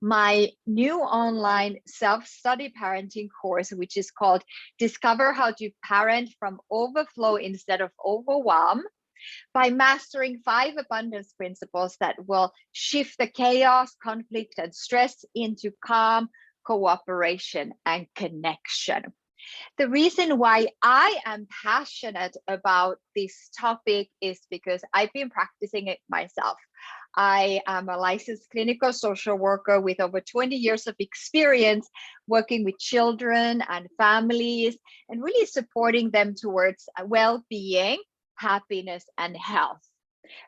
my new online self-study parenting course, which is called Discover How to Parent from Overflow Instead of Overwhelm, by mastering 5 abundance principles that will shift the chaos, conflict, and stress into calm, cooperation, and connection. The reason why I am passionate about this topic is because I've been practicing it myself. I am a licensed clinical social worker with over 20 years of experience working with children and families and really supporting them towards well-being, happiness, and health.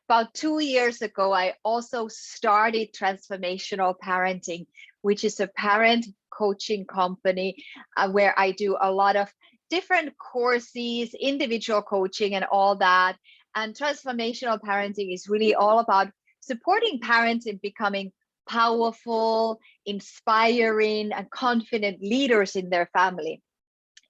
About 2 years ago, I also started Transformational Parenting, which is a parent coaching company where I do a lot of different courses, individual coaching, and all that. And Transformational Parenting is really all about supporting parents in becoming powerful, inspiring, and confident leaders in their family.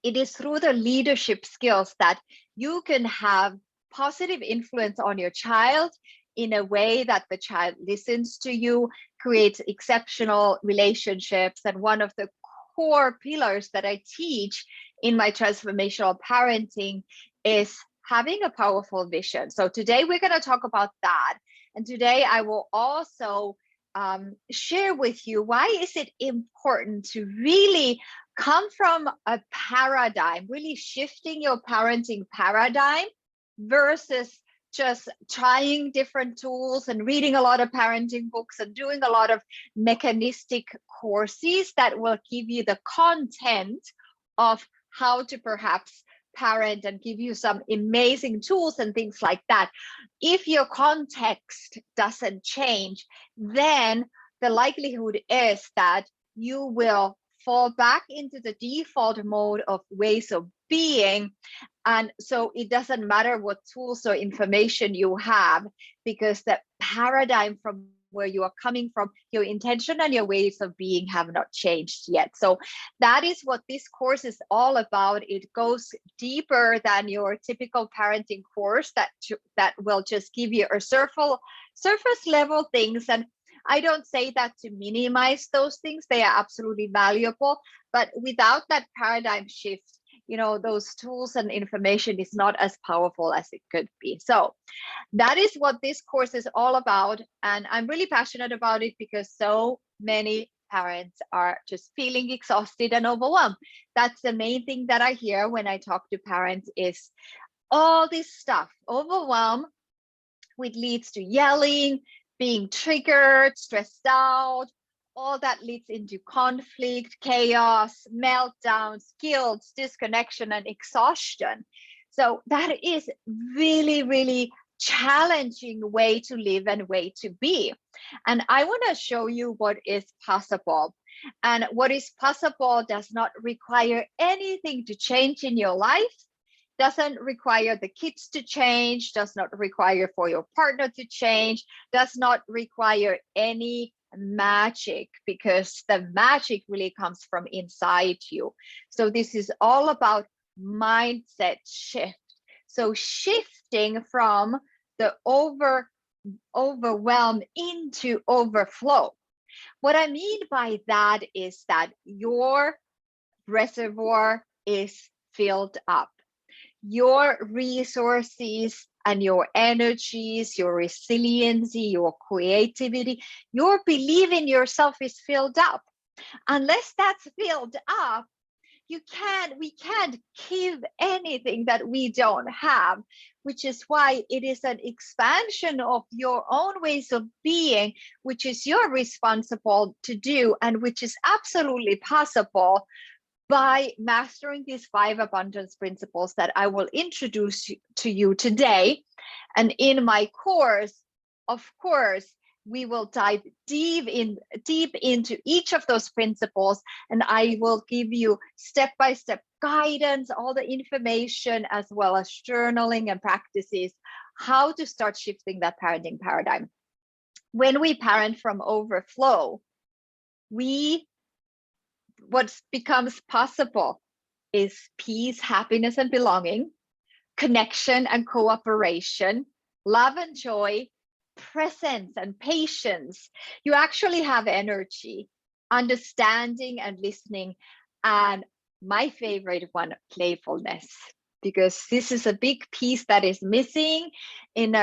It is through the leadership skills that you can have positive influence on your child in a way that the child listens to you, creates exceptional relationships. And one of the core pillars that I teach in my transformational parenting is having a powerful vision. So today we're going to talk about that. And today I will also share with you why is it important to really come from a paradigm, really shifting your parenting paradigm versus just trying different tools and reading a lot of parenting books and doing a lot of mechanistic courses that will give you the content of how to perhaps parent and give you some amazing tools and things like that. If your context doesn't change, then the likelihood is that you will fall back into the default mode of ways of being. And so it doesn't matter what tools or information you have, because the paradigm from where you are coming from, your intention and your ways of being have not changed yet. So that is what this course is all about. It goes deeper than your typical parenting course that will just give you a surface level things. And I don't say that to minimize those things. They are absolutely valuable, but without that paradigm shift, those tools and information is not as powerful as it could be. So that is what this course is all about. And I'm really passionate about it because so many parents are just feeling exhausted and overwhelmed. That's the main thing that I hear when I talk to parents is all this stuff, overwhelm, which leads to yelling, being triggered, stressed out. All that leads into conflict, chaos, meltdowns, guilt, disconnection, and exhaustion. So that is really, really challenging way to live and way to be. And I want to show you what is possible. And what is possible does not require anything to change in your life, doesn't require the kids to change, does not require for your partner to change, does not require any magic, because the magic really comes from inside you. So this is all about mindset shift. So shifting from the overwhelm into overflow. What I mean by that is that your reservoir is filled up. Your resources and your energies, your resiliency, your creativity, your belief in yourself is filled up. Unless that's filled up, we can't give anything that we don't have, which is why it is an expansion of your own ways of being, which is you're responsible to do, and which is absolutely possible by mastering these 5 abundance principles that I will introduce to you today. And in my course, of course, we will dive deep into each of those principles, and I will give you step-by-step guidance, all the information, as well as journaling and practices, how to start shifting that parenting paradigm. When we parent from overflow, what becomes possible is peace, happiness, and belonging, connection and cooperation, love and joy, presence and patience. You actually have energy. understanding and listening, and my favorite one, playfulness, because this is a big piece that is missing in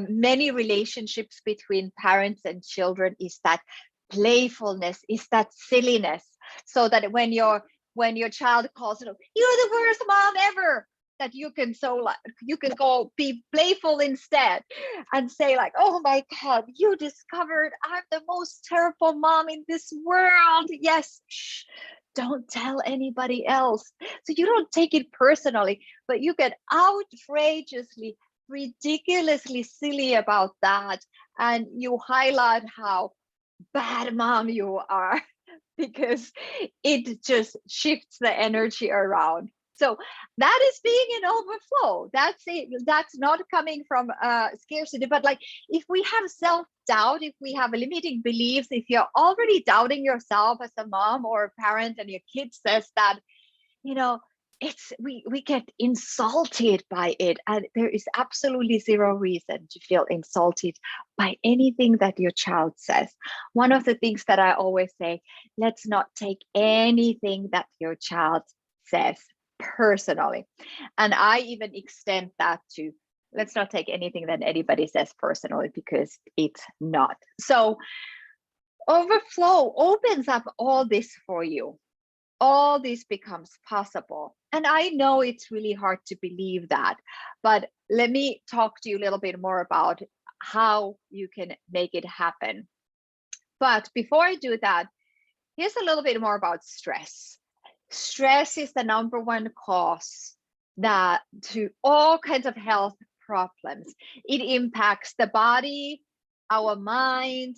many relationships between parents and children, is that playfulness, is that silliness, so that when your child calls, you're the worst mom ever, that you can you can go be playful instead and say like, oh my God, you discovered I'm the most terrible mom in this world. Yes, shh, don't tell anybody else. So you don't take it personally, but you get outrageously, ridiculously silly about that. And you highlight how bad mom you are because it just shifts the energy around. So that is being in overflow. That's it. That's not coming from scarcity, but like if we have self-doubt, if we have limiting beliefs, if you're already doubting yourself as a mom or a parent and your kid says that, it's we get insulted by it, and there is absolutely zero reason to feel insulted by anything that your child says. One of the things that I always say, let's not take anything that your child says personally. And I even extend that to, let's not take anything that anybody says personally, because it's not. So overflow opens up all this for you. All this becomes possible. And I know it's really hard to believe that, but let me talk to you a little bit more about how you can make it happen. But before I do that, here's a little bit more about stress. Stress is the number one cause that to all kinds of health problems. It impacts the body, our mind,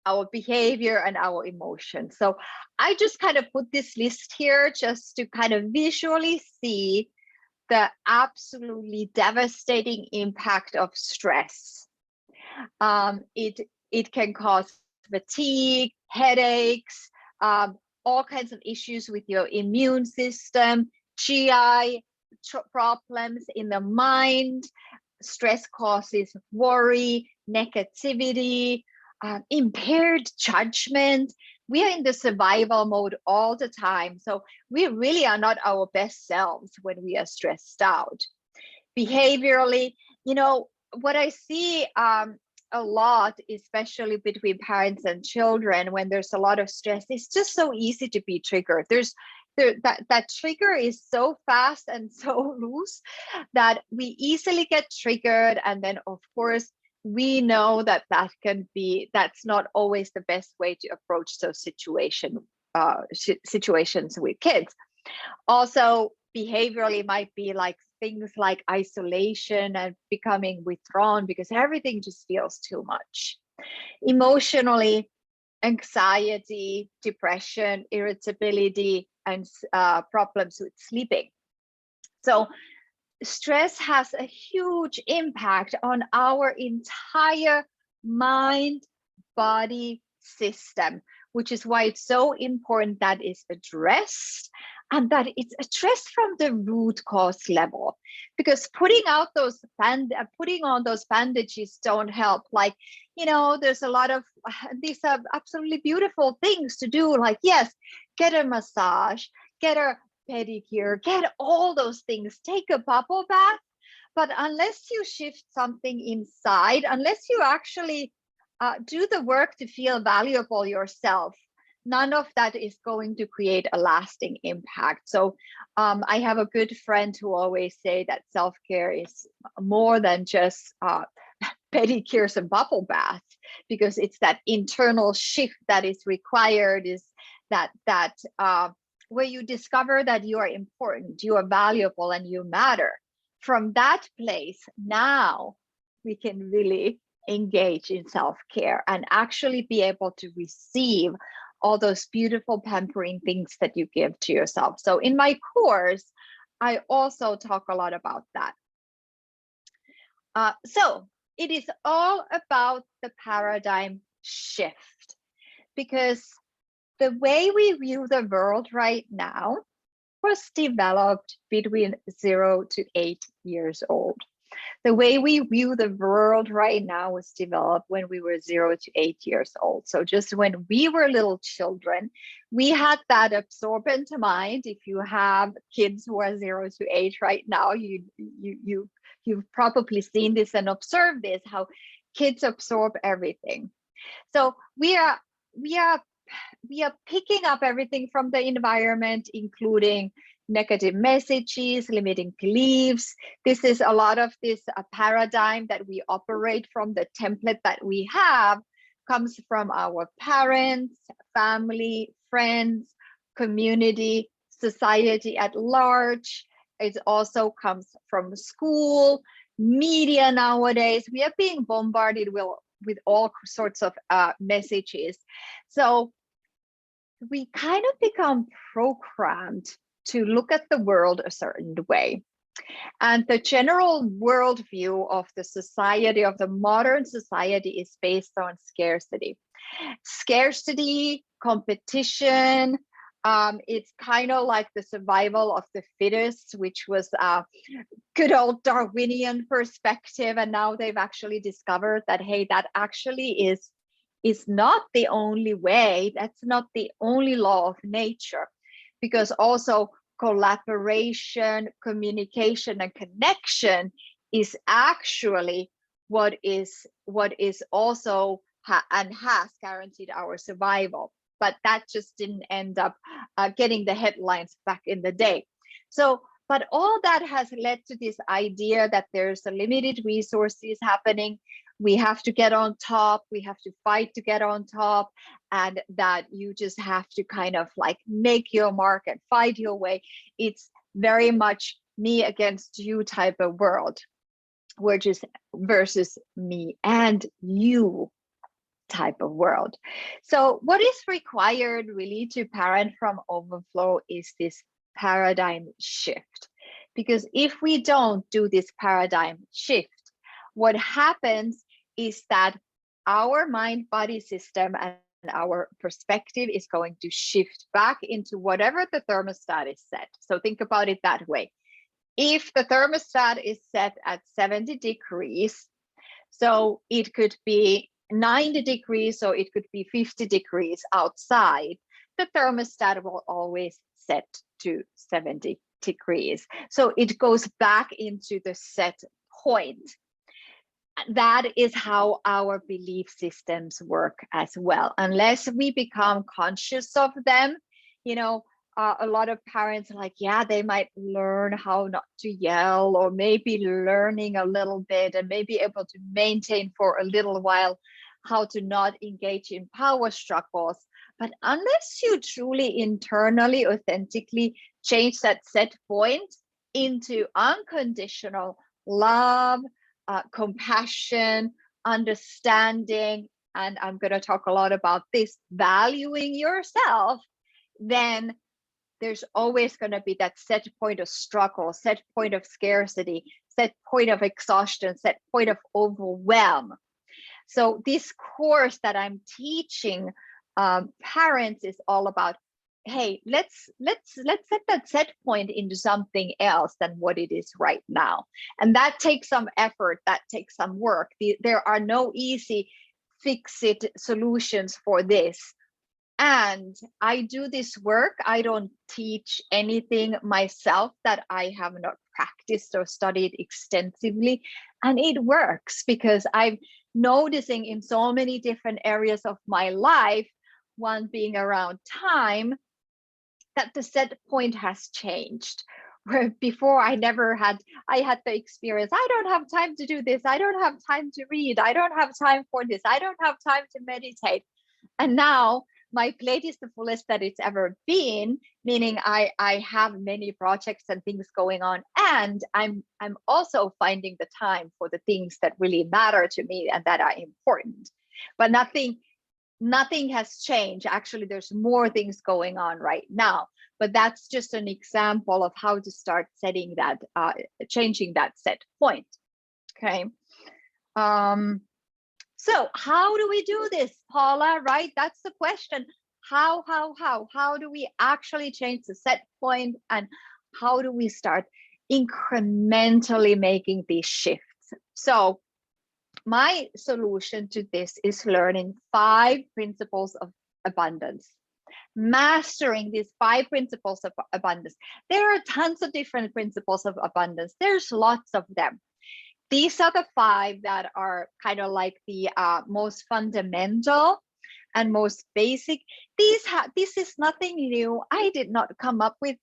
our behavior, and our emotions. So I just kind of put this list here just to kind of visually see the absolutely devastating impact of stress. It can cause fatigue, headaches, all kinds of issues with your immune system, GI problems in the mind. Stress causes worry, negativity, impaired judgment. We are in the survival mode all the time. So we really are not our best selves when we are stressed out. Behaviorally, what I see a lot, especially between parents and children, when there's a lot of stress, it's just so easy to be triggered. That trigger is so fast and so loose that we easily get triggered. And then of course, we know that's not always the best way to approach those situations with kids. Also, behaviorally might be like things like isolation and becoming withdrawn because everything just feels too much. Emotionally, anxiety, depression, irritability, and problems with sleeping. So stress has a huge impact on our entire mind body system, which is why it's so important that it's addressed, and that it's addressed from the root cause level, because putting on those bandages don't help. Like, there's a lot of these are absolutely beautiful things to do, like, yes, get a massage, get a pedicure, get all those things, take a bubble bath. But unless you shift something inside, unless you actually do the work to feel valuable yourself, none of that is going to create a lasting impact. So I have a good friend who always say that self-care is more than just pedicures and bubble baths, because it's that internal shift that is required, is that where you discover that you are important, you are valuable, and you matter. From that place, now we can really engage in self-care and actually be able to receive all those beautiful pampering things that you give to yourself. So in my course, I also talk a lot about that. So it is all about the paradigm shift, because the way we view the world right now was developed between 0 to 8 years old. The way we view the world right now was developed when we were 0 to 8 years old. So just when we were little children, we had that absorbent mind. If you have kids who are 0 to 8 right now, you've probably seen this and observed this, how kids absorb everything. So we are picking up everything from the environment, including negative messages, limiting beliefs. This is a lot of this paradigm that we operate from. The template that we have comes from our parents, family, friends, community, society at large. It also comes from school, media nowadays. We are being bombarded with all sorts of messages. So we kind of become programmed to look at the world a certain way. And the general worldview of the society, of the modern society, is based on scarcity. Scarcity, competition, it's kind of like the survival of the fittest, which was a good old Darwinian perspective. And now they've actually discovered that, hey, that actually is not the only way. That's not the only law of nature, because also collaboration, communication, and connection is actually what is also and has guaranteed our survival. But that just didn't end up getting the headlines back in the day. So, but all that has led to this idea that there's a limited resources happening. We have to get on top. We have to fight to get on top, and that you just have to kind of like make your mark and fight your way. It's very much me against you type of world. We're just versus me and you type of world. So what is required really to parent from overflow is this paradigm shift. Because if we don't do this paradigm shift, what happens is that our mind-body system and our perspective is going to shift back into whatever the thermostat is set. So think about it that way. If the thermostat is set at 70 degrees, so it could be 90 degrees, so it could be 50 degrees outside, the thermostat will always set to 70 degrees. So it goes back into the set point. That is how our belief systems work as well. Unless we become conscious of them, you know, a lot of parents are like, yeah, they might learn how not to yell, or maybe learning a little bit and maybe able to maintain for a little while how to not engage in power struggles. But unless you truly internally, authentically change that set point into unconditional love, compassion, understanding, and I'm going to talk a lot about this, valuing yourself, then there's always going to be that set point of struggle, set point of scarcity, set point of exhaustion, set point of overwhelm. So this course that I'm teaching parents is all about, hey, let's set that set point into something else than what it is right now. And that takes some effort, that takes some work. There are no easy fix-it solutions for this. And I do this work. I don't teach anything myself that I have not practiced or studied extensively. And it works because I'm noticing in so many different areas of my life, one being around time, that the set point has changed. Where before I had the experience, I don't have time to do this. I don't have time to read. I don't have time for this. I don't have time to meditate. And now my plate is the fullest that it's ever been, meaning I have many projects and things going on, and I'm also finding the time for the things that really matter to me and that are important. But nothing has changed. Actually, there's more things going on right now. But that's just an example of how to start setting that, changing that set point. Okay. So how do we do this, Paula, right? That's the question. How do we actually change the set point, and how do we start incrementally making these shifts? So my solution to this is learning 5 principles of abundance, mastering these 5 principles of abundance. There are tons of different principles of abundance. There's lots of them. These are the 5 that are kind of like the most fundamental and most basic. This is nothing new. I did not come up with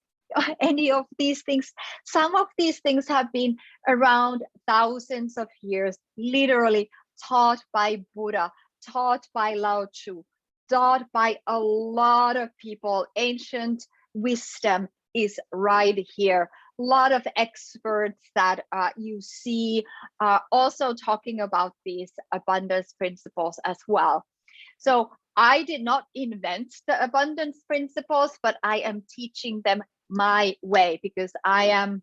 any of these things. Some of these things have been around thousands of years, literally taught by Buddha, taught by Lao Tzu, taught by a lot of people. Ancient wisdom is right here. A lot of experts that you see also talking about these abundance principles as well. So I did not invent the abundance principles, but I am teaching them my way, because I'm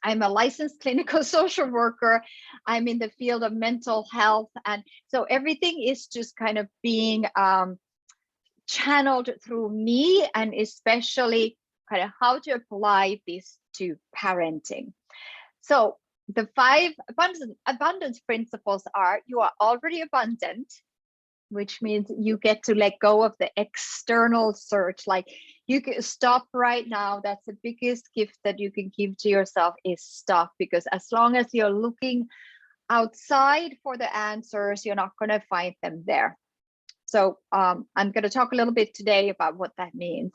a licensed clinical social worker. I'm in the field of mental health, and so everything is just kind of being channeled through me, and especially kind of how to apply this to parenting. So the 5 abundance principles are: you are already abundant, which means you get to let go of the external search. Like, you can stop right now. That's the biggest gift that you can give to yourself, is stop, because as long as you're looking outside for the answers, you're not going to find them there. So I'm going to talk a little bit today about what that means.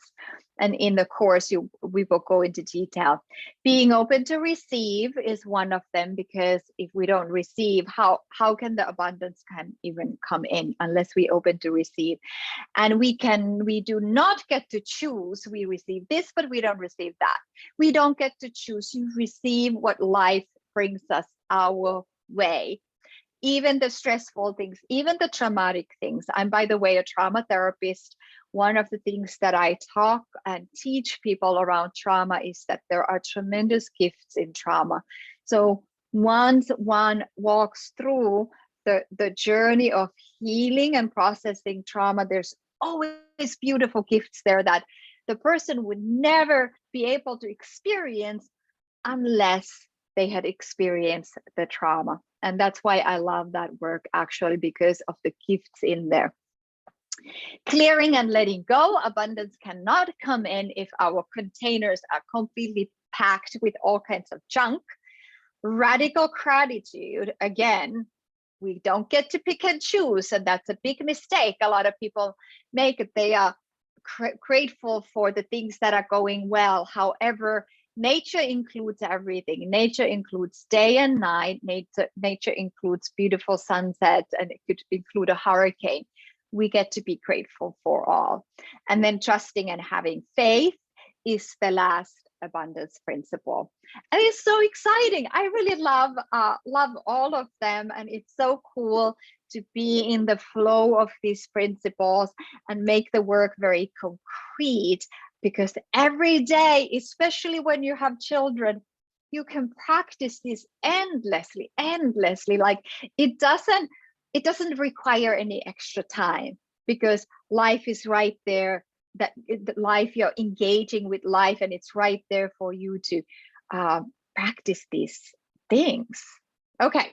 And in the course, we will go into detail. Being open to receive is one of them, because if we don't receive, how can the abundance can even come in unless we open to receive? And we do not get to choose. We receive this, but we don't receive that. We don't get to choose. You receive what life brings us our way. Even the stressful things, even the traumatic things. I'm, by the way, a trauma therapist. One of the things that I talk and teach people around trauma is that there are tremendous gifts in trauma. So once one walks through the journey of healing and processing trauma, there's always beautiful gifts there that the person would never be able to experience unless they had experienced the trauma. And that's why I love that work, actually, because of the gifts in there. Clearing and letting go. Abundance cannot come in if our containers are completely packed with all kinds of junk. Radical gratitude. Again, we don't get to pick and choose, and that's a big mistake a lot of people make. They are grateful for the things that are going well. However, nature includes everything. Nature includes day and night. Nature includes beautiful sunsets, and it could include a hurricane. We get to be grateful for all. And then trusting and having faith is the last abundance principle. And it's so exciting. I really love all of them. And it's so cool to be in the flow of these principles and make the work very concrete. Because every day, especially when you have children, you can practice this endlessly. Like, it doesn't require any extra time, because life is right there. You're engaging with life, and it's right there for you to practice these things. Okay,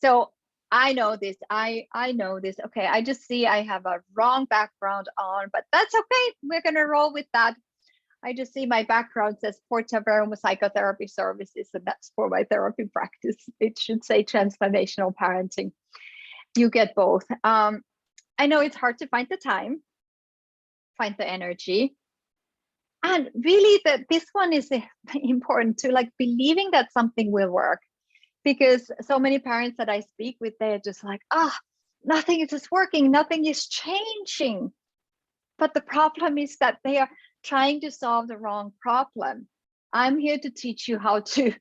so I know this. I know this. Okay, I just see I have a wrong background on, but that's okay. We're gonna roll with that. I just see my background says Portaverum Psychotherapy Services, and that's for my therapy practice. It should say Transformational Parenting. You get both. I know it's hard to find the time, find the energy. And really, this one is important too, like believing that something will work. Because so many parents that I speak with, they're just like, nothing is just working, nothing is changing. But the problem is that they are trying to solve the wrong problem. I'm here to teach you how to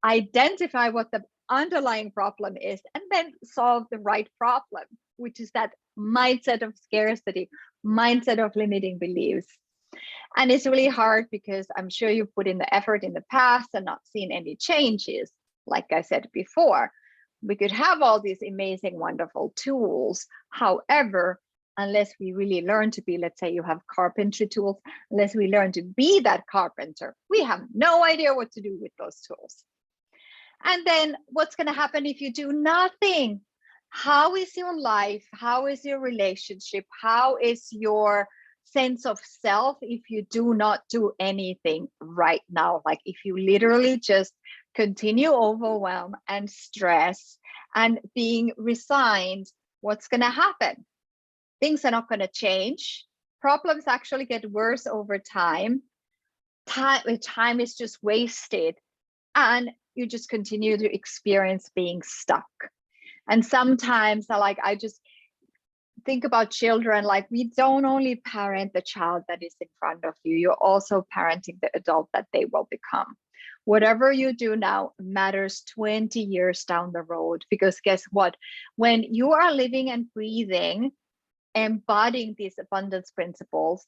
identify what the underlying problem is and then solve the right problem, which is that mindset of scarcity, mindset of limiting beliefs. And it's really hard because I'm sure you put in the effort in the past and not seen any changes. Like I said before, we could have all these amazing, wonderful tools. However, unless we really learn to be, let's say you have carpentry tools, unless we learn to be that carpenter, we have no idea what to do with those tools. And then what's going to happen if you do nothing? How is your life? How is your relationship? How is your sense of self if you do not do anything right now? Like if you literally just continue overwhelm and stress and being resigned, what's going to happen? Things are not going to change. Problems actually get worse over time. Time is just wasted, and you just continue to experience being stuck. And sometimes I just think about children, like we don't only parent the child that is in front of you, you're also parenting the adult that they will become. Whatever you do now matters 20 years down the road, because guess what? When you are living and breathing, embodying these abundance principles,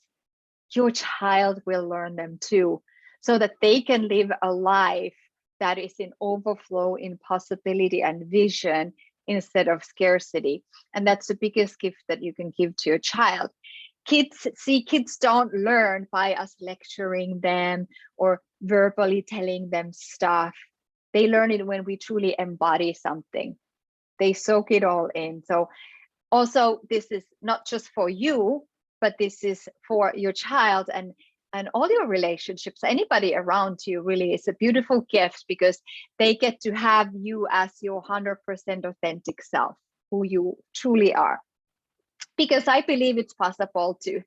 your child will learn them too, so that they can live a life that is in overflow, in possibility and vision instead of scarcity. And that's the biggest gift that you can give to your child. Kids don't learn by us lecturing them or verbally telling them stuff. They learn it when we truly embody something. They soak it all in. So also, this is not just for you, but this is for your child and all your relationships. Anybody around you really is a beautiful gift, because they get to have you as your 100% authentic self, who you truly are. Because I believe it's possible to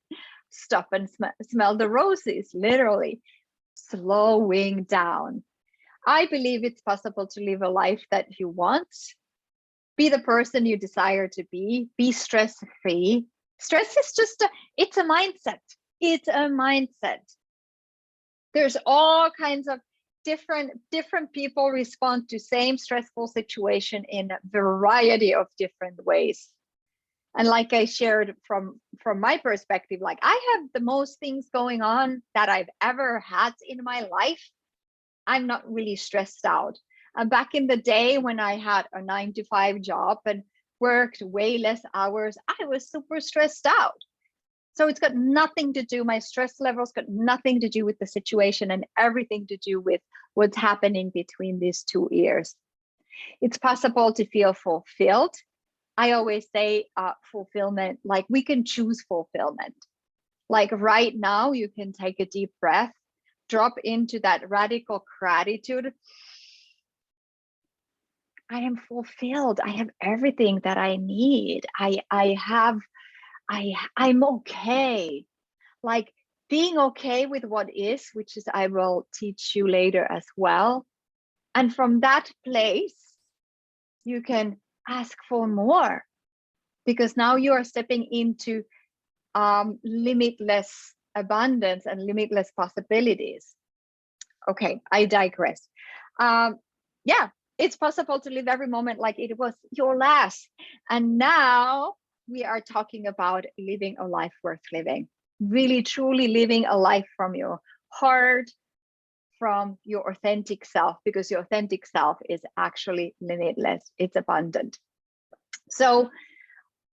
stop and smell the roses, literally slowing down. I believe it's possible to live a life that you want, be the person you desire to be stress-free. Stress is just it's a mindset. It's a mindset. There's all kinds of different people respond to same stressful situation in a variety of different ways. And like I shared from my perspective, like I have the most things going on that I've ever had in my life. I'm not really stressed out. Back in the day when I had a 9-to-5 job and worked way less hours, I was super stressed out. So it's got nothing to do, my stress levels got nothing to do with the situation and everything to do with what's happening between these 2 ears. It's possible to feel fulfilled. I always say fulfillment, like we can choose fulfillment. Like right now, you can take a deep breath, drop into that radical gratitude. I am fulfilled. I have everything that I need. I'm okay. Like being okay with what is, which is I will teach you later as well. And from that place, you can ask for more, because now you are stepping into limitless abundance and limitless possibilities. Okay, I digress. Yeah, it's possible to live every moment like it was your last. And now we are talking about living a life worth living, really truly living a life from your heart, from your authentic self, because your authentic self is actually limitless, it's abundant. So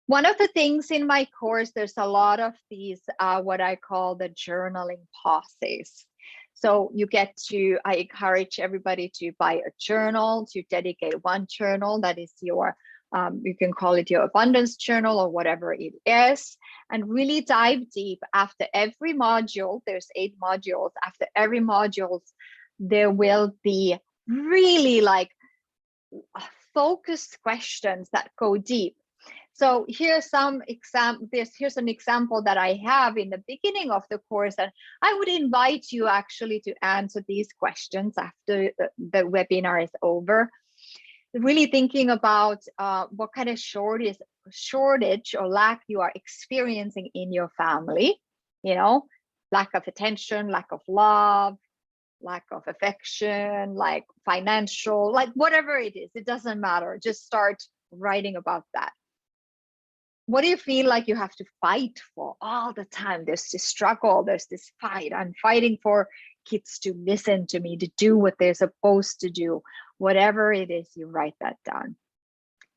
one of the things in my course, there's a lot of these, what I call the journaling pauses. So you get to, I encourage everybody to buy a journal, to dedicate one journal that is your, you can call it your abundance journal or whatever it is, and really dive deep. After every module, there's 8 modules. After every module, there will be really like focused questions that go deep. So here's some here's an example that I have in the beginning of the course, and I would invite you actually to answer these questions after the webinar is over. Really thinking about what kind of shortage or lack you are experiencing in your family, you know, lack of attention, lack of love, lack of affection, like financial, like whatever it is, it doesn't matter. Just start writing about that. What do you feel like you have to fight for all the time? There's this struggle, there's this fight. I'm fighting for kids to listen to me, to do what they're supposed to do. Whatever it is, you write that down.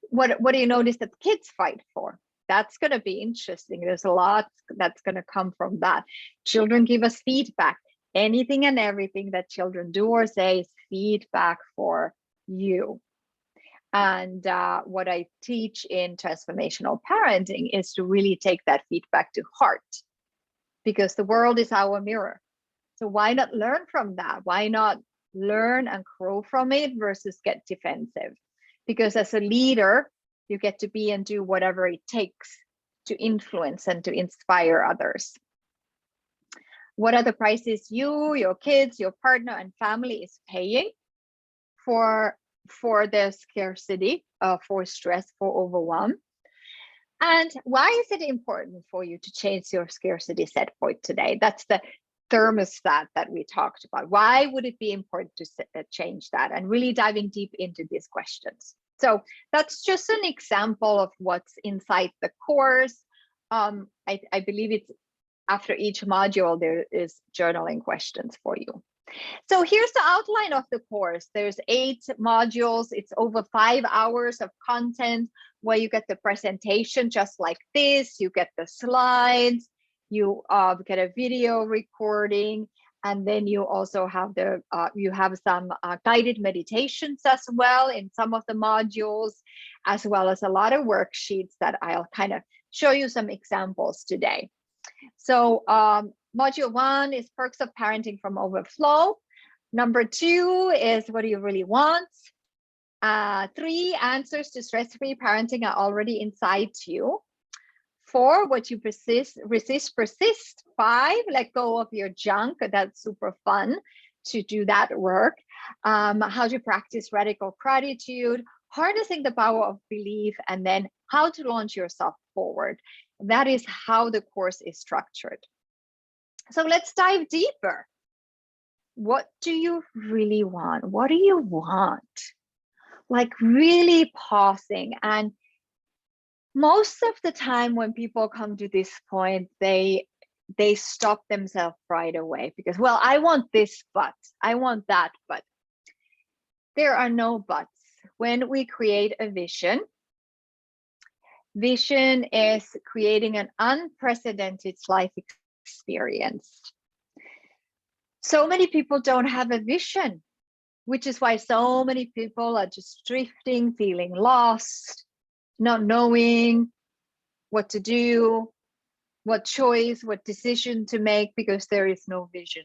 What do you notice that kids fight for? That's going to be interesting. There's a lot that's going to come from that. Children give us feedback. Anything and everything that children do or say is feedback for you. And what I teach in transformational parenting is to really take that feedback to heart, because the world is our mirror. So why not learn from that? Why not learn and grow from it versus get defensive? Because as a leader, you get to be and do whatever it takes to influence and to inspire others. What are the prices you, your kids, your partner, and family is paying for the scarcity, for stress, for overwhelm? And why is it important for you to change your scarcity set point today? That's the thermostat that we talked about. Why would it be important to change that? And really diving deep into these questions. So that's just an example of what's inside the course. I believe it's after each module, there is journaling questions for you. So here's the outline of the course. There's 8 modules. It's over 5 hours of content where you get the presentation just like this. You get the slides, you get a video recording, and then you also have you have some guided meditations as well in some of the modules, as well as a lot of worksheets that I'll kind of show you some examples today. So module 1 is perks of parenting from Overflow. Number 2 is what do you really want? 3 answers to stress-free parenting are already inside you. 4, what you resist, persist. 5, let go of your junk. That's super fun to do that work. How to practice radical gratitude, harnessing the power of belief, and then how to launch yourself forward. That is how the course is structured. So let's dive deeper. What do you really want? What do you want? Like really pausing. And most of the time when people come to this point, they stop themselves right away because, well, I want this, but I want that, but there are no buts. When we create a vision, vision is creating an unprecedented life experience. So many people don't have a vision, which is why so many people are just drifting, feeling lost, not knowing what to do, what choice, what decision to make, because there is no vision.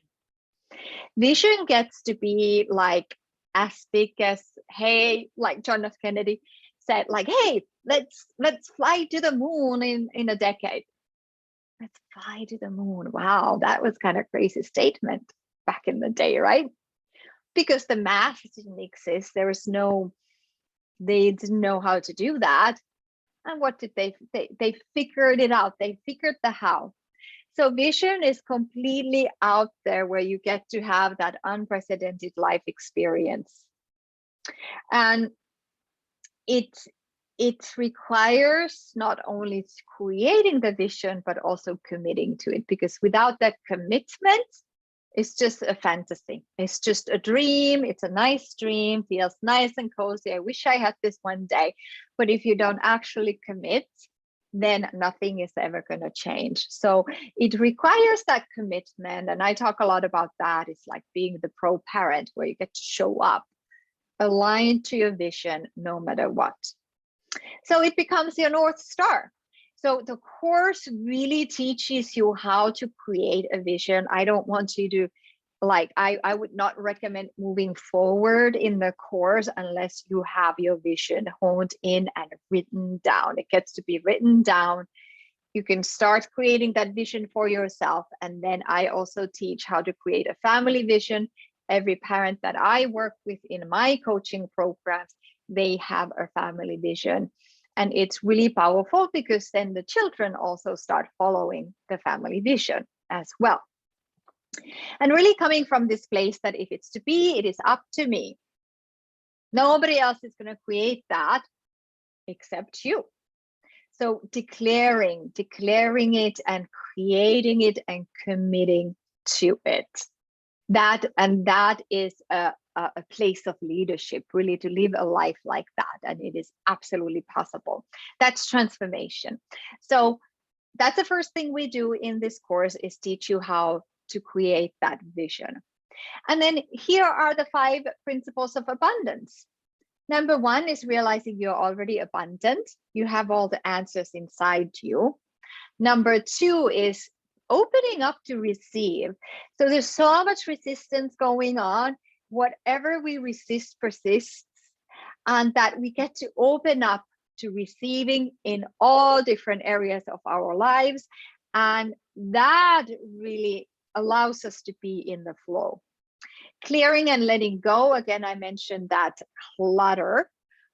Vision gets to be like as big as, hey, like John F. Kennedy said, like, hey, let's fly to the moon in a decade. Let's fly to the moon. Wow, that was kind of crazy statement back in the day, right? Because the math didn't exist. There was they didn't know how to do that. And what did they figured it out. They figured the how. So vision is completely out there where you get to have that unprecedented life experience. And it requires not only creating the vision, but also committing to it, because without that commitment, it's just a fantasy. It's just a dream. It's a nice dream, feels nice and cozy. I wish I had this one day. But if you don't actually commit, then nothing is ever going to change. So it requires that commitment. And I talk a lot about that. It's like being the pro parent, where you get to show up, aligned to your vision, no matter what. So it becomes your North Star. So the course really teaches you how to create a vision. I don't want you to, like, I would not recommend moving forward in the course unless you have your vision honed in and written down. It gets to be written down. You can start creating that vision for yourself. And then I also teach how to create a family vision. Every parent that I work with in my coaching programs, they have a family vision. And it's really powerful because then the children also start following the family vision as well. And really coming from this place that if it's to be, it is up to me. Nobody else is going to create that except you. So declaring it and creating it and committing to it. That is a place of leadership, really, to live a life like that. And it is absolutely possible. That's transformation. So that's the first thing we do in this course, is teach you how to create that vision. And then here are the 5 principles of abundance. Number one is realizing you're already abundant. You have all the answers inside you. Number two is opening up to receive. So there's so much resistance going on. Whatever we resist persists, and that we get to open up to receiving in all different areas of our lives. And that really allows us to be in the flow. Clearing and letting go. Again, I mentioned that clutter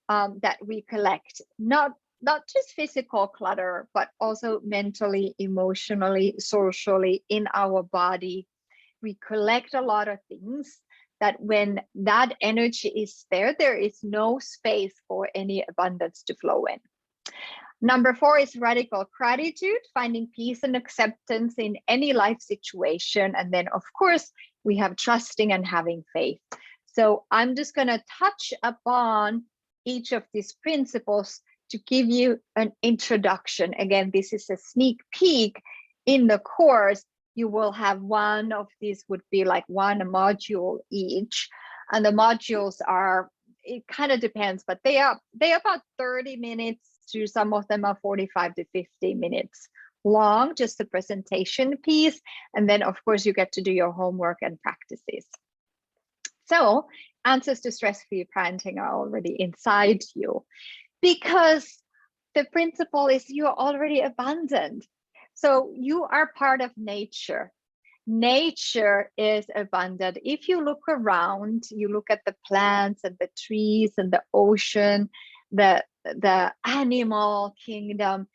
that we collect, not just physical clutter, but also mentally, emotionally, socially, in our body. We collect a lot of things that when that energy is there, there is no space for any abundance to flow in. Number four is radical gratitude, finding peace and acceptance in any life situation. And then, of course, we have trusting and having faith. So I'm just going to touch upon each of these principles to give you an introduction. Again, this is a sneak peek. In the course, you will have one of these would be like one module each. And the modules are, it kind of depends, but they are about 30 minutes to some of them are 45 to 50 minutes long, just the presentation piece. And then of course you get to do your homework and practices. So answers to stress-free parenting are already inside you, because the principle is you're already abundant. So you are part of nature. Nature is abundant. If you look around, you look at the plants and the trees and the ocean, the animal kingdom,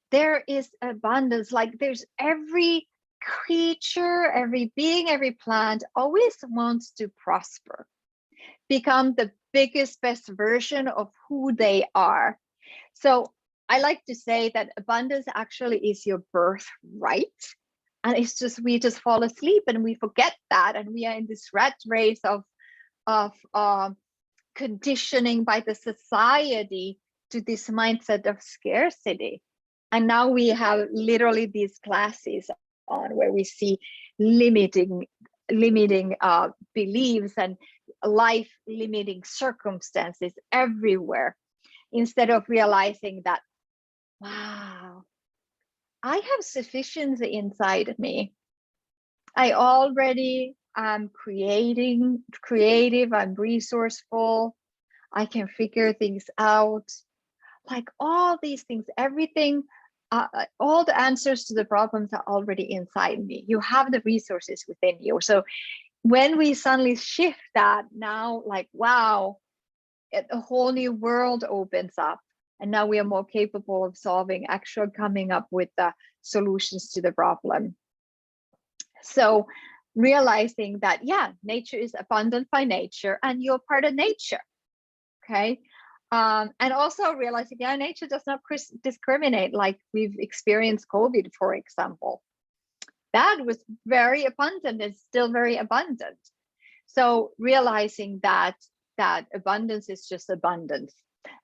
there is abundance. Like there's every creature, every being, every plant always wants to prosper, become the biggest, best version of who they are. So I like to say that abundance actually is your birthright. And it's just, we just fall asleep and we forget that. And we are in this rat race of conditioning by the society to this mindset of scarcity. And now we have literally these classes on where we see limiting beliefs and life limiting circumstances everywhere, instead of realizing that, wow, I have sufficiency inside me. I already am creative, I'm resourceful, I can figure things out. Like all these things, everything, all the answers to the problems are already inside me. You have the resources within you. So when we suddenly shift that, now like, wow, a whole new world opens up. And now we are more capable of solving, actually coming up with the solutions to the problem. So realizing that, yeah, nature is abundant by nature and you're part of nature, okay? And also realizing, yeah, nature does not discriminate, like we've experienced COVID, for example. That was very abundant, it's still very abundant. So realizing that abundance is just abundance.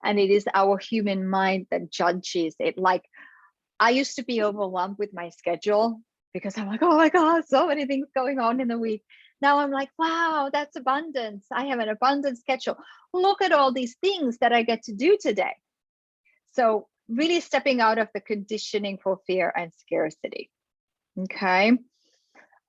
And it is our human mind that judges it. Like I used to be overwhelmed with my schedule because I'm like, oh my God, so many things going on in the week. Now I'm like, wow, that's abundance. I have an abundant schedule. Look at all these things that I get to do today. So really stepping out of the conditioning for fear and scarcity. Okay.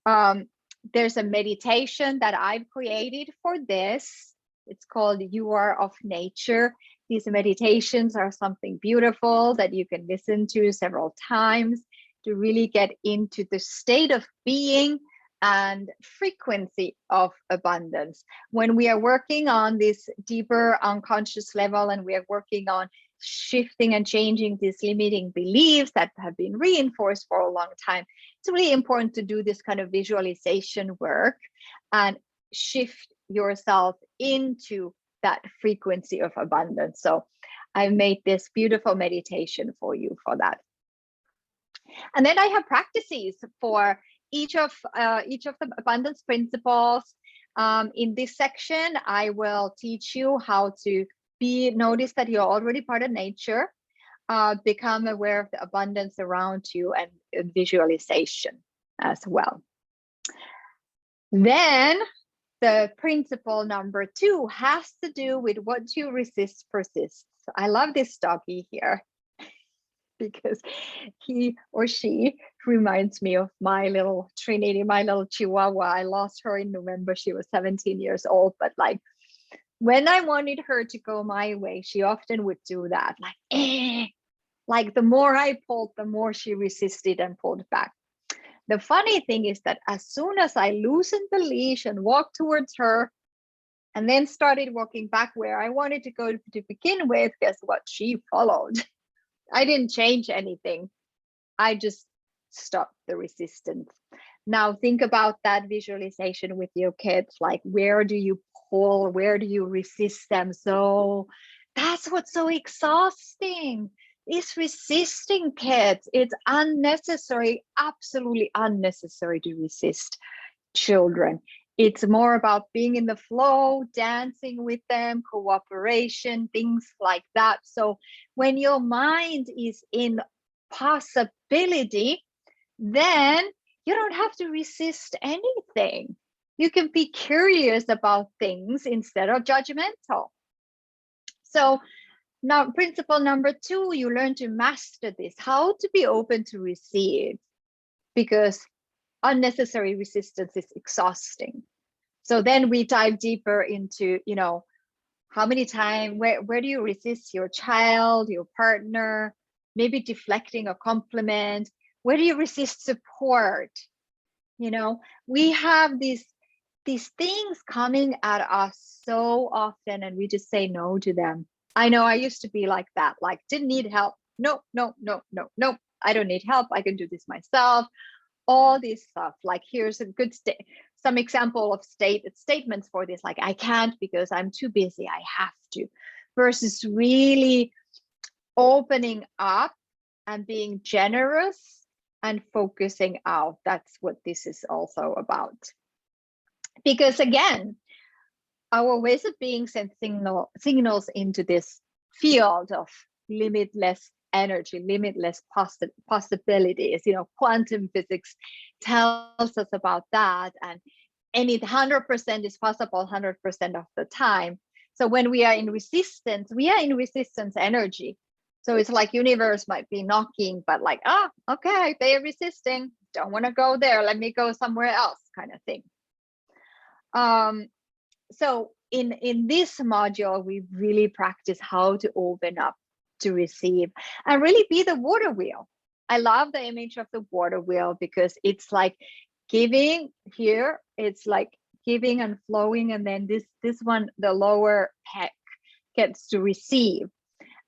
There's a meditation that I've created for this. It's called You Are of Nature. These meditations are something beautiful that you can listen to several times to really get into the state of being and frequency of abundance. When we are working on this deeper unconscious level and we are working on shifting and changing these limiting beliefs that have been reinforced for a long time, it's really important to do this kind of visualization work and shift yourself into that frequency of abundance. So I made this beautiful meditation for you for that. And then I have practices for each of the abundance principles. In this section, I will teach you how to notice that you're already part of nature, become aware of the abundance around you, and visualization as well. Then The principle number 2 has to do with what you resist persists. I love this doggy here because he or she reminds me of my little Trinity, my little Chihuahua. I lost her in November. She was 17 years old, but like when I wanted her to go my way, she often would do that, like, eh. Like the more I pulled, the more she resisted and pulled back. The funny thing is that as soon as I loosened the leash and walked towards her, and then started walking back where I wanted to go to begin with, guess what? She followed. I didn't change anything. I just stopped the resistance. Now think about that visualization with your kids. Like, where do you pull? Where do you resist them? So that's what's so exhausting. Is resisting kids. It's unnecessary, absolutely unnecessary to resist children. It's more about being in the flow, dancing with them, cooperation, things like that. So when your mind is in possibility, then you don't have to resist anything. You can be curious about things instead of judgmental. So now, principle number 2, you learn to master this, how to be open to receive, because unnecessary resistance is exhausting. So then we dive deeper into, how many times, where do you resist your child, your partner, maybe deflecting a compliment? Where do you resist support? We have these things coming at us so often, and we just say no to them. I know I used to be like that, like didn't need help. No, I don't need help. I can do this myself. All this stuff. Like here's a good some example of statements for this, like I can't because I'm too busy. I have to. Versus really opening up and being generous and focusing out. That's what this is also about. Because again, our ways of being send signals into this field of limitless energy, limitless possibilities. Quantum physics tells us about that, and it 100% is possible 100% of the time. So when we are in resistance energy. So it's like universe might be knocking, but like, okay, they're resisting. Don't want to go there. Let me go somewhere else, kind of thing. So in this module, we really practice how to open up to receive and really be the water wheel. I love the image of the water wheel because it's like giving here, it's like giving and flowing, and then this one, the lower peck, gets to receive.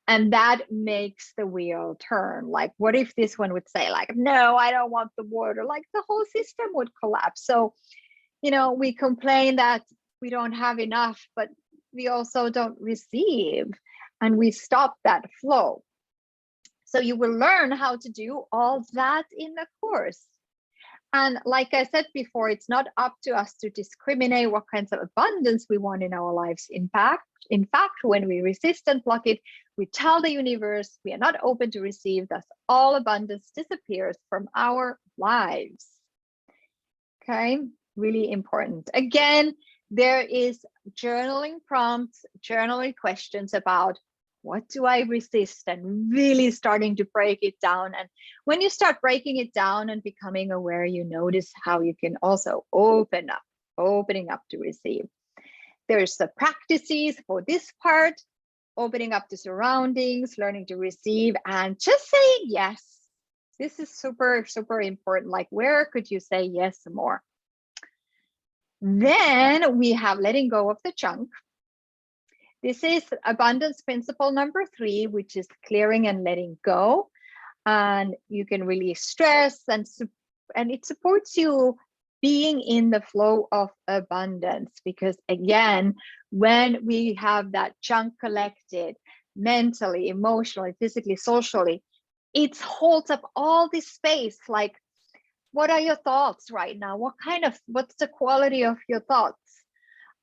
And that makes the wheel turn. Like, what if this one would say like, no, I don't want the water, like the whole system would collapse. So, we complain that we don't have enough, but we also don't receive, and we stop that flow. So you will learn how to do all that in the course. And like I said before, it's not up to us to discriminate what kinds of abundance we want in our lives. In fact, when we resist and block it, we tell the universe we are not open to receive, thus all abundance disappears from our lives. Okay, really important. Again, there is journaling prompts, journaling questions about what do I resist, and really starting to break it down. And when you start breaking it down and becoming aware, you notice how you can also opening up to receive. There's the practices for this part, opening up to surroundings, learning to receive, and just saying yes. This is super, super important. Like, where could you say yes more? Then we have letting go of the junk. This is abundance principle number 3, which is clearing and letting go. And you can release stress, and it supports you being in the flow of abundance. Because again, when we have that junk collected mentally, emotionally, physically, socially, it holds up all this space. Like, what are your thoughts right now? What's the quality of your thoughts?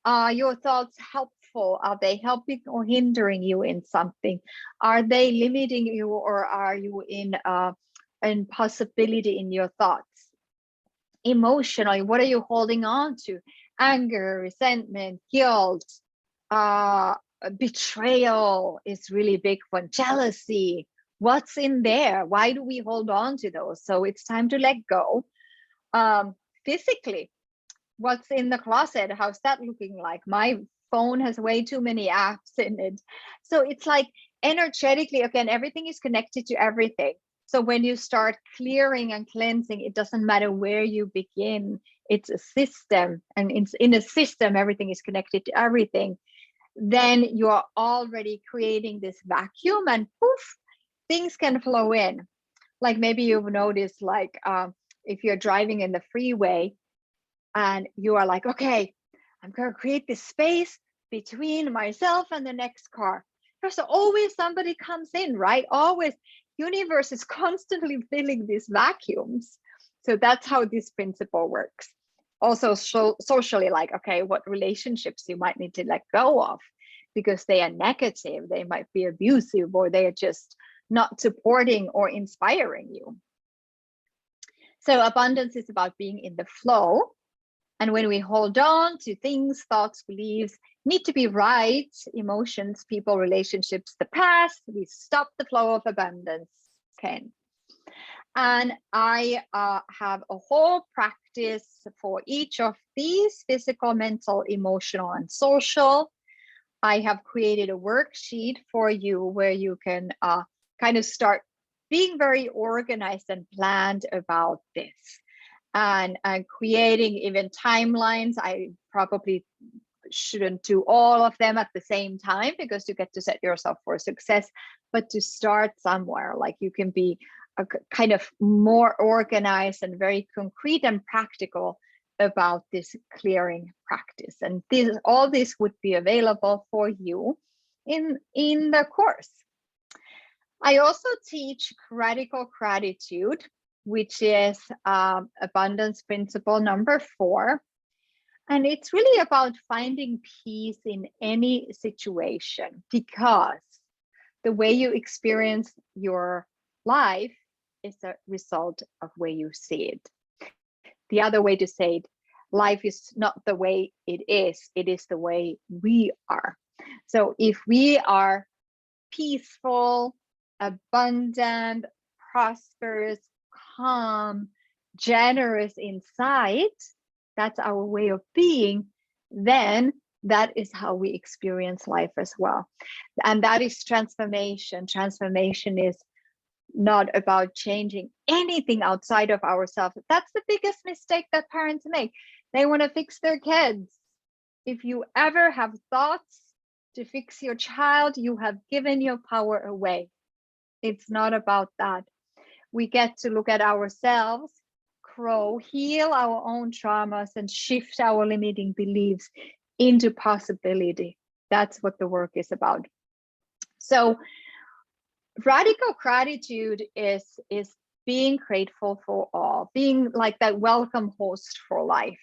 Are your thoughts helpful? Are they helping or hindering you in something? Are they limiting you, or are you in possibility in your thoughts? Emotionally, what are you holding on to? anger, resentment, guilt, betrayal is really big one, jealousy. What's in there? Why do we hold on to those? So it's time to let go. Physically, what's in the closet? How's that looking like? My phone has way too many apps in it. So it's like energetically, again, everything is connected to everything. So when you start clearing and cleansing, it doesn't matter where you begin. It's a system, and it's in a system, everything is connected to everything. Then you are already creating this vacuum, and poof, things can flow in. Like maybe you've noticed, like if you're driving in the freeway and you are like, okay, I'm going to create this space between myself and the next car. There's always somebody comes in, right? Always. Universe is constantly filling these vacuums. So that's how this principle works. Also socially, like, okay, what relationships you might need to let go of because they are negative, they might be abusive, or they are just not supporting or inspiring you. So abundance is about being in the flow. And when we hold on to things, thoughts, beliefs, need to be right, emotions, people, relationships, the past, we stop the flow of abundance. Okay. And I have a whole practice for each of these: physical, mental, emotional, and social. I have created a worksheet for you where you can kind of start being very organized and planned about this. And creating even timelines. I probably shouldn't do all of them at the same time because you get to set yourself for success, but to start somewhere, like you can be a kind of more organized and very concrete and practical about this clearing practice. And all this would be available for you in the course. I also teach radical gratitude, which is abundance principle number 4. And it's really about finding peace in any situation, because the way you experience your life is a result of where you see it. The other way to say it, life is not the way it is the way we are. So if we are peaceful, abundant, prosperous, calm, generous inside, that's our way of being, then that is how we experience life as well. And that is transformation. Transformation is not about changing anything outside of ourselves. That's the biggest mistake that parents make. They want to fix their kids. If you ever have thoughts to fix your child, you have given your power away. It's not about that. We get to look at ourselves, grow, heal our own traumas, and shift our limiting beliefs into possibility. That's what the work is about. So radical gratitude is being grateful for all, being like that welcome host for life.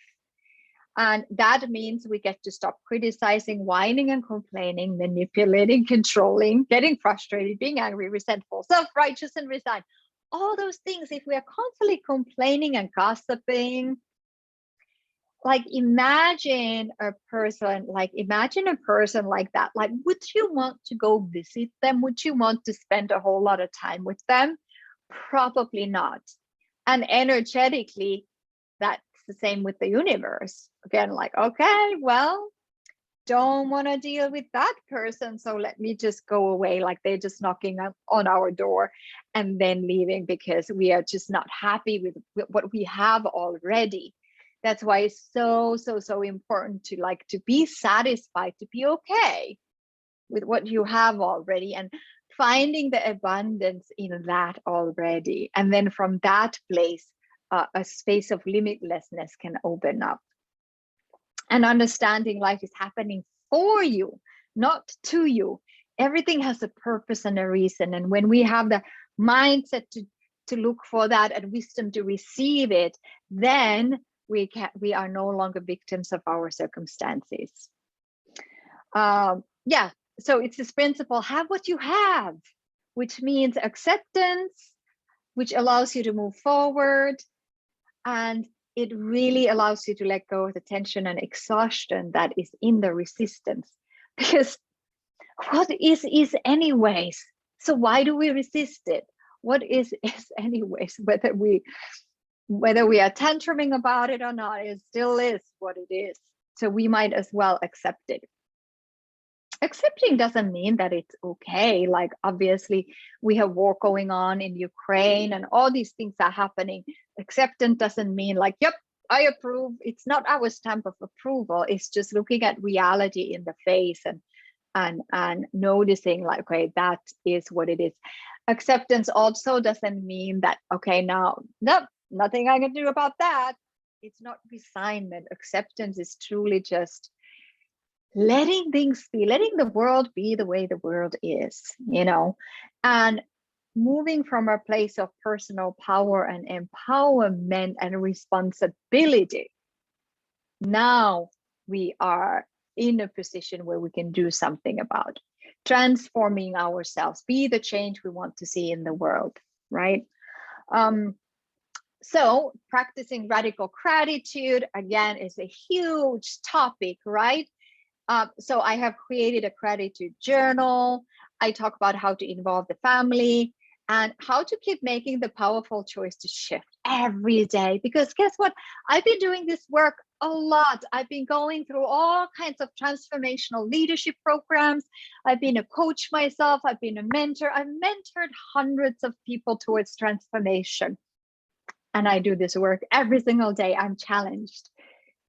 And that means we get to stop criticizing, whining and complaining, manipulating, controlling, getting frustrated, being angry, resentful, self-righteous, and resigned. All those things, if we are constantly complaining and gossiping, like imagine a person like that. Like, would you want to go visit them? Would you want to spend a whole lot of time with them? Probably not. And energetically, that's the same with the universe. Again, like, okay, well, don't want to deal with that person, so let me just go away. Like they're just knocking on our door and then leaving because we are just not happy with what we have already. That's why it's so important to be satisfied, to be okay with what you have already, and finding the abundance in that already. And then from that place, a space of limitlessness can open up. And understanding life is happening for you, not to you. Everything has a purpose and a reason. And when we have the mindset to look for that and wisdom to receive it, then we are no longer victims of our circumstances. Yeah, so it's this principle: have what you have, which means acceptance, which allows you to move forward. And it really allows you to let go of the tension and exhaustion that is in the resistance. Because what is anyways? So why do we resist it? What is anyways? Whether we are tantruming about it or not, it still is what it is. So we might as well accept it. Accepting doesn't mean that it's okay. Like, obviously, we have war going on in Ukraine and all these things are happening. Acceptance doesn't mean like, yep, I approve. It's not our stamp of approval. It's just looking at reality in the face and noticing like, okay, that is what it is. Acceptance also doesn't mean that, okay, now, nope, nothing I can do about that. It's not resignment. Acceptance is truly just letting things be, letting the world be the way the world is, and moving from a place of personal power and empowerment and responsibility. Now we are in a position where we can do something about transforming ourselves, be the change we want to see in the world, right? So practicing radical gratitude, again, is a huge topic, right? So I have created a gratitude journal. I talk about how to involve the family and how to keep making the powerful choice to shift every day. Because guess what? I've been doing this work a lot. I've been going through all kinds of transformational leadership programs. I've been a coach myself. I've been a mentor. I've mentored hundreds of people towards transformation. And I do this work every single day. I'm challenged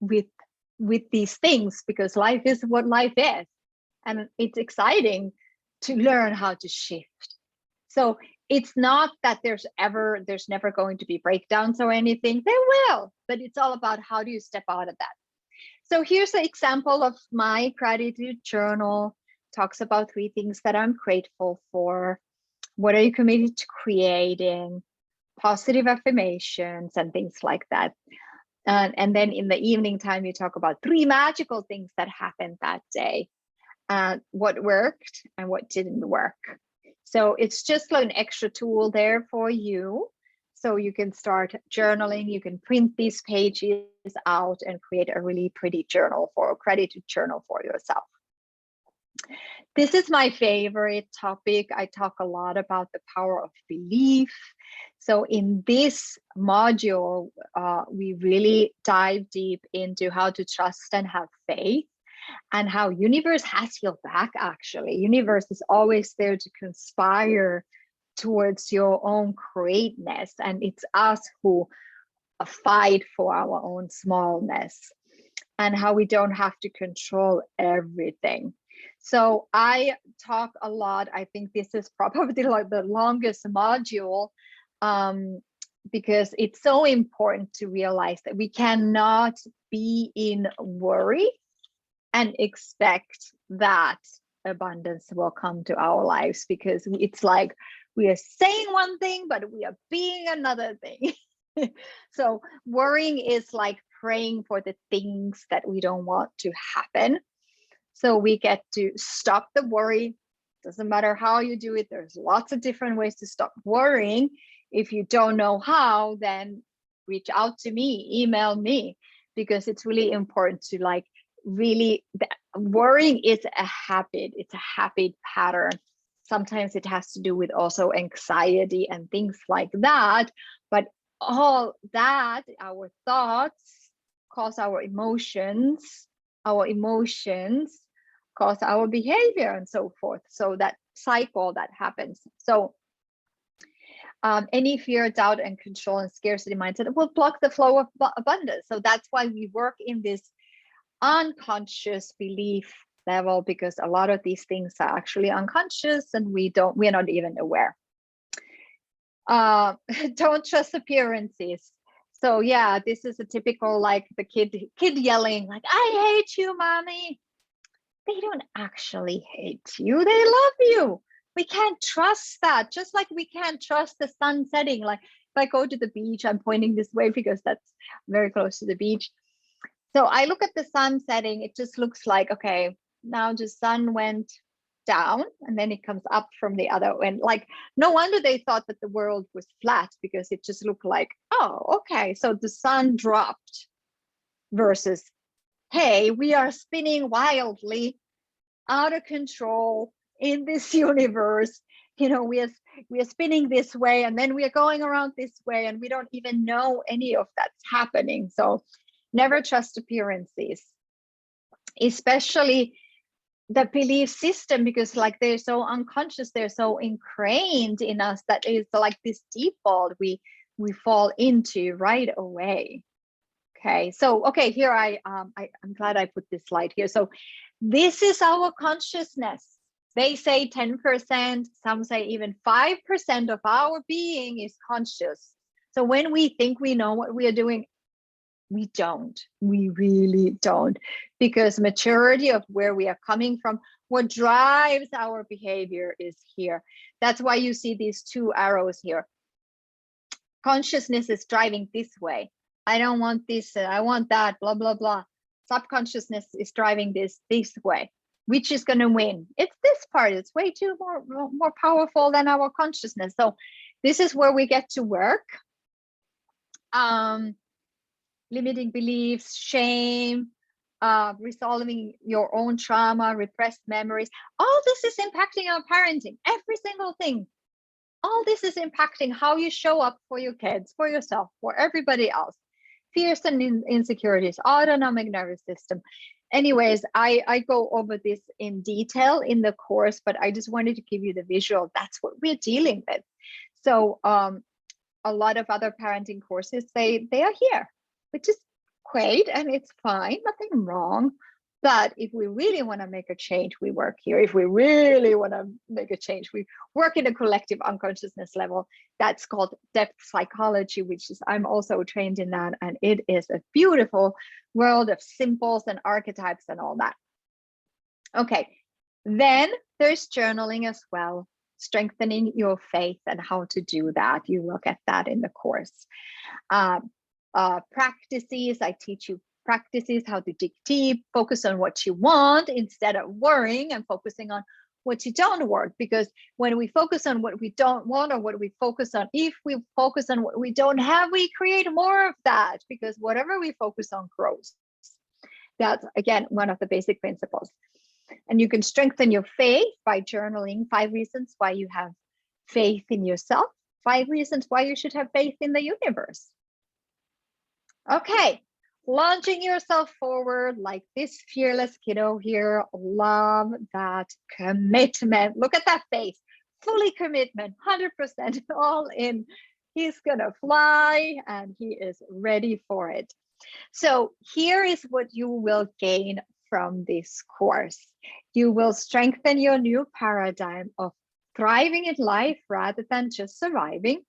with these things because life is what life is, and it's exciting to learn how to shift. So it's not that there's never going to be breakdowns or anything. There will, but it's all about how do you step out of that. So here's an example of my gratitude journal. Talks about 3 things that I'm grateful for. What are you committed to creating? Positive affirmations and things like that. And then in the evening time, you talk about 3 magical things that happened that day, what worked and what didn't work. So it's just like an extra tool there for you. So you can start journaling. You can print these pages out and create a really pretty journal, for a gratitude journal for yourself. This is my favorite topic. I talk a lot about the power of belief. So in this module, we really dive deep into how to trust and have faith, and how universe has your back. Actually, universe is always there to conspire towards your own greatness, and it's us who fight for our own smallness, and how we don't have to control everything. So I talk a lot. I think this is probably like the longest module, because it's so important to realize that we cannot be in worry and expect that abundance will come to our lives, because it's like we are saying one thing, but we are being another thing. So worrying is like praying for the things that we don't want to happen. So we get to stop the worry. Doesn't matter how you do it. There's lots of different ways to stop worrying. If you don't know how, then reach out to me, email me, because it's really important to like really, worrying is a habit. It's a habit pattern. Sometimes it has to do with also anxiety and things like that. But all that, our thoughts cause our emotions cause our behavior and so forth. So that cycle that happens. So any fear, doubt, and control and scarcity mindset will block the flow of abundance. So that's why we work in this unconscious belief level, because a lot of these things are actually unconscious and we're not even aware. Don't trust appearances. So yeah, this is a typical, like the kid yelling like, I hate you, mommy. They don't actually hate you. They love you. We can't trust that. Just like we can't trust the sun setting. Like if I go to the beach, I'm pointing this way because that's very close to the beach. So I look at the sun setting. It just looks like, okay, now the sun went down and then it comes up from the other end. Like, no wonder they thought that the world was flat, because it just looked like, oh, okay, so the sun dropped, versus, hey, we are spinning wildly out of control in this universe. We are spinning this way, and then we are going around this way, and we don't even know any of that's happening. So never trust appearances, especially the belief system, because like they're so unconscious, they're so ingrained in us, that it's like this default we fall into right away. Okay, so okay, here I'm glad I put this slide here. So this is our consciousness. They say 10%, some say even 5% of our being is conscious. So when we think we know what we are doing, we don't. We really don't, because maturity of where we are coming from, what drives our behavior, is here. That's why you see these two arrows here. Consciousness is driving this way. I don't want this, I want that, blah, blah, blah. Subconsciousness is driving this way. Which is going to win? It's this part. It's way too more powerful than our consciousness. So this is where we get to work. Limiting beliefs, shame, resolving your own trauma, repressed memories. All this is impacting our parenting, every single thing. All this is impacting how you show up for your kids, for yourself, for everybody else. Fears and insecurities, autonomic nervous system. Anyways, I go over this in detail in the course, but I just wanted to give you the visual. That's what we're dealing with. So a lot of other parenting courses, they are here, which is great, and it's fine, nothing wrong. But if we really want to make a change, we work here. If we really want to make a change, we work in a collective unconsciousness level. That's called depth psychology, which is, I'm also trained in that. And it is a beautiful world of symbols and archetypes and all that. Okay, then there's journaling as well, strengthening your faith and how to do that. You will get that in the course. Practices, I teach you practices, how to dig deep, focus on what you want instead of worrying and focusing on what you don't want. Because when we focus on what we don't want, or what we focus on, if we focus on what we don't have, we create more of that, because whatever we focus on grows. That's, again, one of the basic principles. And you can strengthen your faith by journaling 5 reasons why you have faith in yourself, 5 reasons why you should have faith in the universe. Okay, launching yourself forward like this fearless kiddo here. Love that commitment. Look at that face. Fully commitment, 100% all in. He's gonna fly and he is ready for it. So here is what you will gain from this course. You will strengthen your new paradigm of thriving in life rather than just surviving.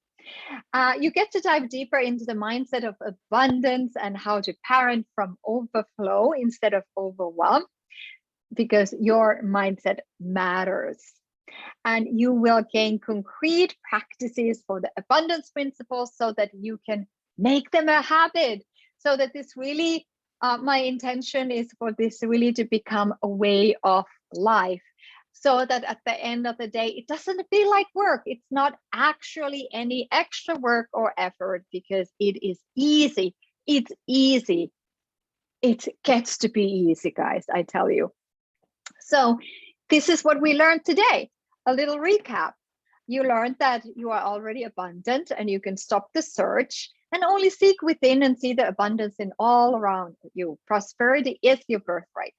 You get to dive deeper into the mindset of abundance and how to parent from overflow instead of overwhelm, because your mindset matters. And you will gain concrete practices for the abundance principles so that you can make them a habit. So that this really, my intention is for this really to become a way of life. So that at the end of the day, it doesn't feel like work. It's not actually any extra work or effort, because it is easy. It's easy. It gets to be easy, guys, I tell you. So this is what we learned today. A little recap. You learned that you are already abundant and you can stop the search and only seek within and see the abundance in all around you. Prosperity is your birthright.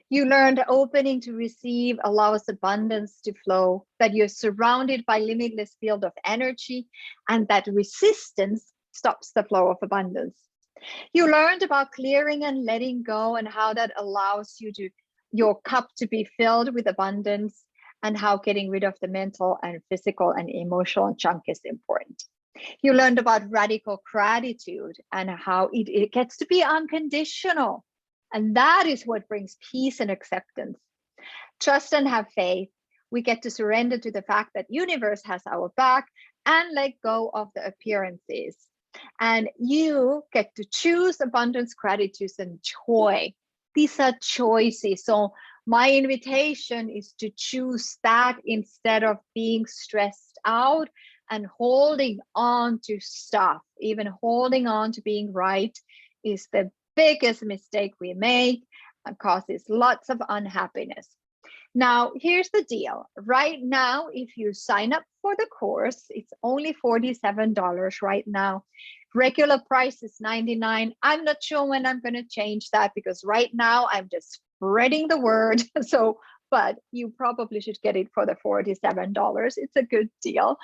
You learned opening to receive allows abundance to flow, that you're surrounded by limitless field of energy, and that resistance stops the flow of abundance. You learned about clearing and letting go, and how that allows your cup to be filled with abundance, and how getting rid of the mental and physical and emotional junk is important. You learned about radical gratitude and how it gets to be unconditional. And that is what brings peace and acceptance. Trust and have faith. We get to surrender to the fact that universe has our back and let go of the appearances. And you get to choose abundance, gratitude, and joy. These are choices. So My invitation is to choose that instead of being stressed out and holding on to stuff. Even holding on to being right is the biggest mistake we make and causes lots of unhappiness. Now, here's the deal. Right now, if you sign up for the course, it's only $47 right now. Regular price is $99. I'm not sure when I'm going to change that because right now I'm just spreading the word. So, but you probably should get it for the $47. It's a good deal.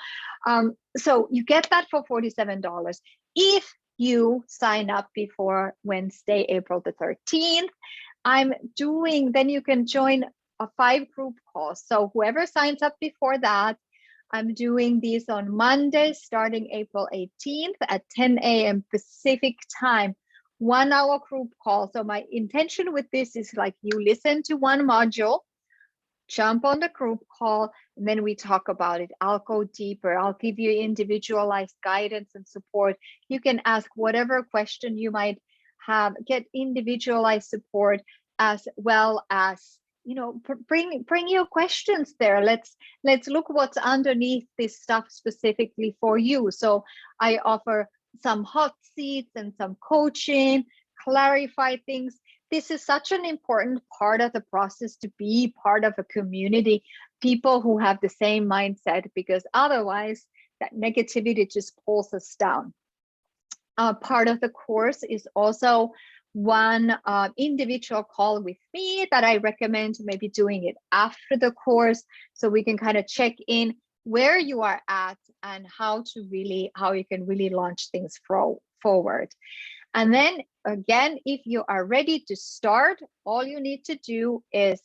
So you get that for $47 if you sign up before Wednesday, April the 13th. Then you can join a 5-group call. So whoever signs up before that, I'm doing these on Monday, starting April 18th at 10 a.m. Pacific time, 1-hour group call. So my intention with this is like you listen to one module, jump on the group call, and then we talk about it. I'll go deeper. I'll give you individualized guidance and support. You can ask whatever question you might have, get individualized support, as well as, you know, bring your questions there. Let's look what's underneath this stuff specifically for you. So I offer some hot seats and some coaching, clarify things. This is such an important part of the process, to be part of a community, people who have the same mindset, because otherwise that negativity just pulls us down. Part of the course is also one individual call with me that I recommend maybe doing it after the course, so we can kind of check in where you are at and how you can really launch things forward. And then again, if you are ready to start, all you need to do is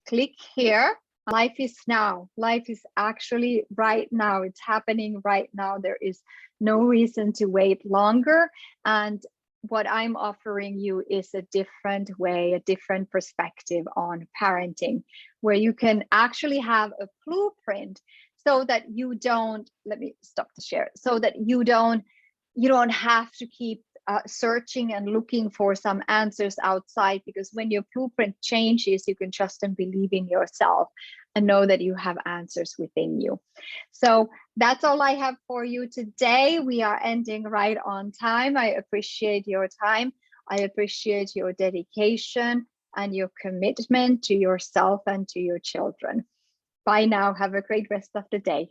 click here. Life is now. Life is actually right now. It's happening right now. There is no reason to wait longer. And what I'm offering you is a different way, a different perspective on parenting, where you can actually have a blueprint so that you don't, let me stop the share, so that you don't have to keep searching and looking for some answers outside, because when your blueprint changes, you can trust and believe in yourself and know that you have answers within you. So that's all I have for you today. We are ending right on time. I appreciate your time. I appreciate your dedication and your commitment to yourself and to your children. Bye now. Have a great rest of the day.